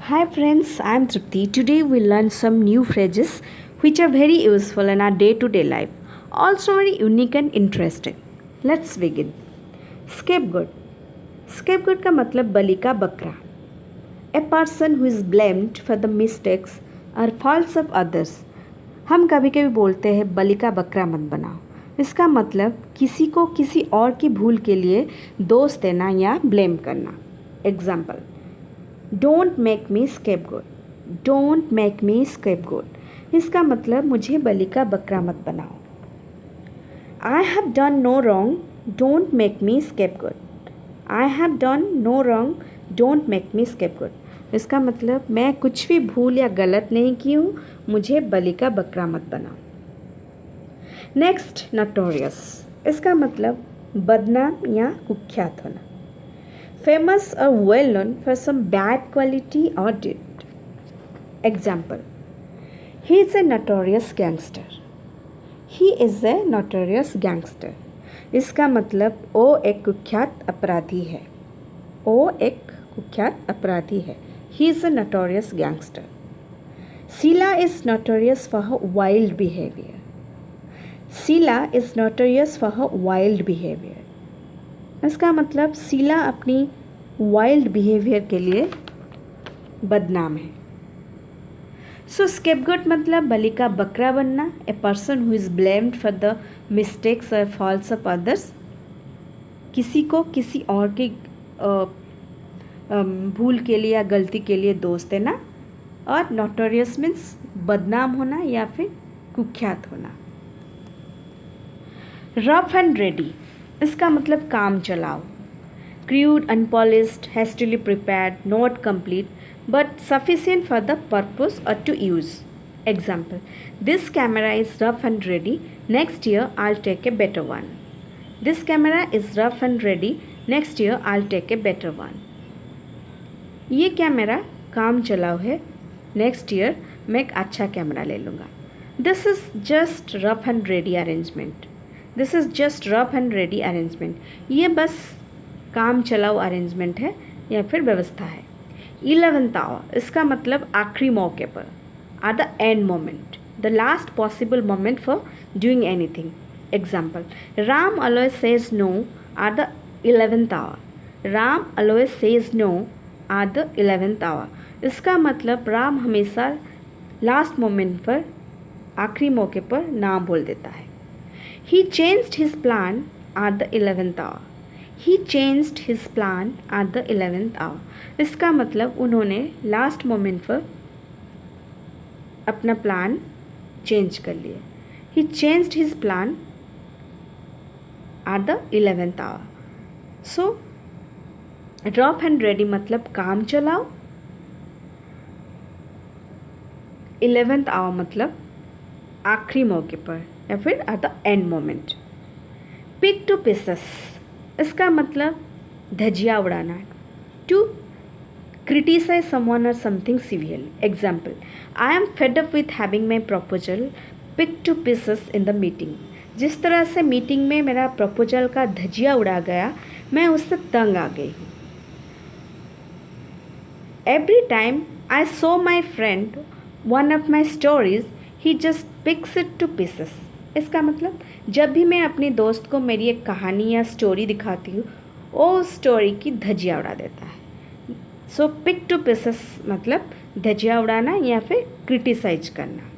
Hi friends, I am Tripti. Today we learn some new phrases which are very useful in our day-to-day life. Also very unique and interesting. Let's begin. Scapegoat. Scapegoat का मतलब बलि का बकरा. A person who is blamed for the mistakes or faults of others. हम कभी कभी बोलते हैं बलि का बकरा मत बनाओ. इसका मतलब किसी को किसी और की भूल के लिए दोष देना या ब्लेम करना. Example, don't make me scapegoat. Don't make me scapegoat इसका मतलब मुझे बलि का बकरा मत बनाओ. I have done no wrong. Don't make me scapegoat. I have done no wrong. Don't make me scapegoat इसका मतलब मैं कुछ भी भूल या गलत नहीं की हूँ, मुझे बलि का बकरा मत बनाओ. Next, notorious. इसका मतलब बदनाम या कुख्यात होना. Famous or well known for some bad quality or deed. Example, he is a notorious gangster. He is a notorious gangster. इसका मतलब वो एक कुख्यात अपराधी है. वो एक कुख्यात अपराधी है. He is a notorious gangster. Sheila is notorious for her wild behavior. Sheila is notorious for her wild behavior. इसका मतलब शीला अपनी वाइल्ड बिहेवियर के लिए बदनाम है. सो स्केपगोट मतलब बलि का बकरा बनना. A person who is blamed for the mistakes और फॉल्ट्स ऑफ अदर्स. किसी को किसी और के भूल के लिए या गलती के लिए दोष देना. और नोटोरियस मीन्स बदनाम होना या फिर कुख्यात होना. रफ एंड रेडी इसका मतलब काम चलाओ. Crude, unpolished, hastily prepared, not complete but sufficient for the purpose और to use. Example, this camera is rough and ready. Next year I will take a better one. This camera is rough and ready. Next year I will take a better one. ये camera काम चलाओ है. Next year मैं एक अच्छा camera ले लूँगा. This is just rough and ready arrangement. This is just rough and ready arrangement. ये बस काम चलाओ अरेंजमेंट है या फिर व्यवस्था है. 11th आवर इसका मतलब आखिरी मौके पर. At the end moment, the last possible moment for doing anything. Example, Ram always says no at the 11th hour. Ram always says no at the 11th hour इसका मतलब राम हमेशा लास्ट मोमेंट पर, आखिरी मौके पर ना बोल देता है. He changed his plan at the 11th hour. He changed his plan at the 11th hour. इसका मतलब उन्होंने लास्ट मोमेंट पर अपना प्लान चेंज कर लिया. He changed his plan at the 11th hour. So, rough and ready मतलब काम चलाओ. 11th hour मतलब आखिरी मौके पर या फिर at the end moment. Pick to pieces इसका मतलब धजिया उड़ाना. टू क्रिटिसाइज समवन और something severely. Example, I am fed up with having my proposal pick to pieces in the meeting. जिस तरह से मीटिंग में मेरा प्रपोजल का धजिया उड़ा गया, मैं उससे तंग आ गई हूँ. Every time I saw my friend one of my stories he just picks it to pieces. इसका मतलब जब भी मैं अपनी दोस्त को मेरी एक कहानी या स्टोरी दिखाती हूँ, वो स्टोरी की धजिया उड़ा देता है. सो पिक टू पीसेस मतलब धजिया उड़ाना या फिर क्रिटिसाइज करना.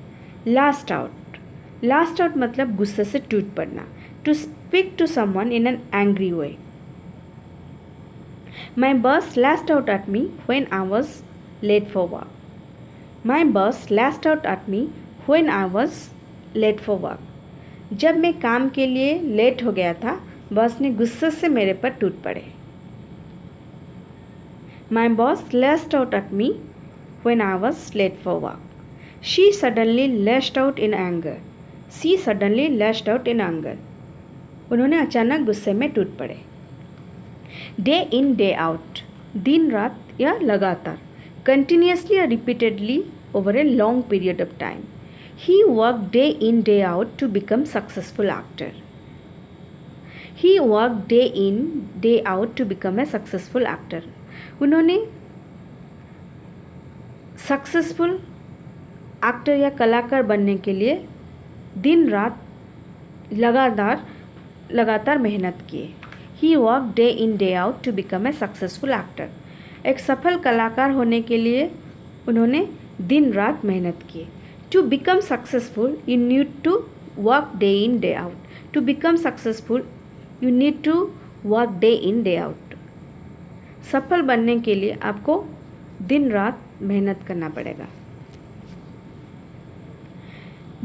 Last out. लास्ट आउट मतलब गुस्से से टूट पड़ना. To speak to someone in an angry way. My boss lashed out at me when I was late for work. My boss lashed out at me when I was late for work. जब मैं काम के लिए late हो गया था, boss ने गुस्से से मेरे पर टूट पड़े. My boss lashed out at me when I was late for work. She suddenly lashed out in anger. She suddenly lashed out in anger उन्होंने अचानक गुस्से में टूट पड़े. डे इन डे आउट दिन रात या लगातार. कंटिन्यूसली और repeatedly over a long period of time. He worked day in day out to become successful actor. He worked day in day out to become a successful actor. उन्होंने successful actor या कलाकार बनने के लिए दिन रात लगातार मेहनत किए। He work day in day out to become a successful actor. एक सफल कलाकार होने के लिए उन्होंने दिन रात मेहनत की। To become successful you need to work day in day out. To become successful you need to work day in day out. सफल बनने के लिए आपको दिन रात मेहनत करना पड़ेगा।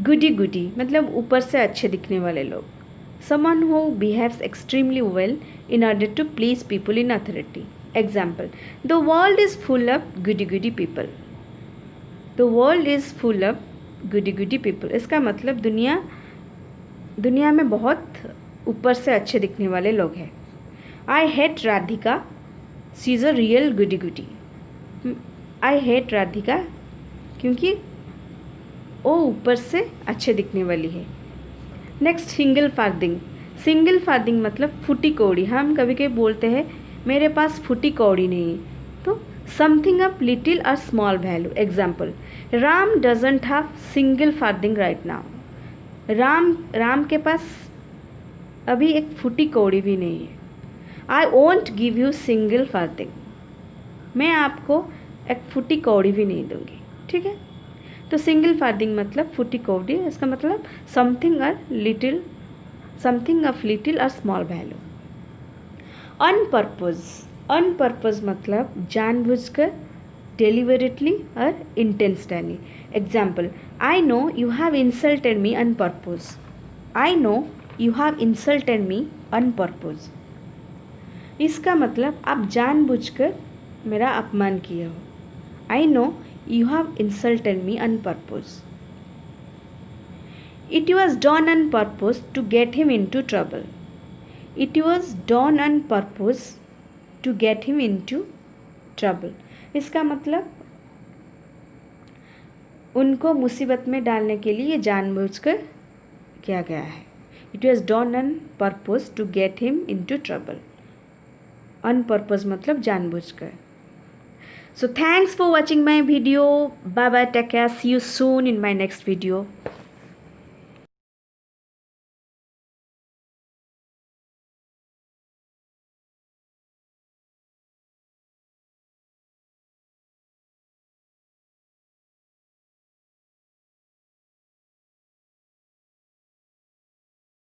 गुडी गुडी मतलब ऊपर से अच्छे दिखने वाले लोग। Someone who behaves extremely well in order to please people in authority. Example, the world is full of goody goody people. The world is full of goody goody people. इसका मतलब दुनिया में बहुत ऊपर से अच्छे दिखने वाले लोग हैं। I hate Radhika, she is a real goody goody. I hate Radhika क्योंकि वो ऊपर से अच्छे दिखने वाली है। Next, single farthing. Single farthing मतलब फूटी कौड़ी। हम कभी कभी बोलते हैं मेरे पास फूटी कौड़ी नहीं है, तो समथिंग ऑफ लिटिल और small value. Example, Ram doesn't have single farthing right now. Ram के पास अभी एक फूटी कौड़ी भी नहीं है। I won't give you single farthing. मैं आपको एक फूटी कौड़ी भी नहीं दूंगी। ठीक है, तो सिंगल फार्दिंग मतलब फूटी कौड़ी। इसका मतलब समथिंग ऑफ लिटिल और स्मॉल वैल्यू। अनपर्पज मतलब जानबूझकर, डेलिबरेटली और intentionally. Example, I know you have insulted me on purpose. I know you have insulted me on purpose. इसका मतलब आप जानबूझकर मेरा अपमान किया हो। I know you have insulted me on purpose. It was done on purpose to get him into trouble. It was done on purpose to get him into trouble. इसका मतलब उनको मुसीबत में डालने के लिए जानबूझकर किया गया है। It was done on purpose to get him into trouble. On purpose मतलब जानबूझकर। So thanks for watching my video. Bye bye, take care. See you soon in my next video.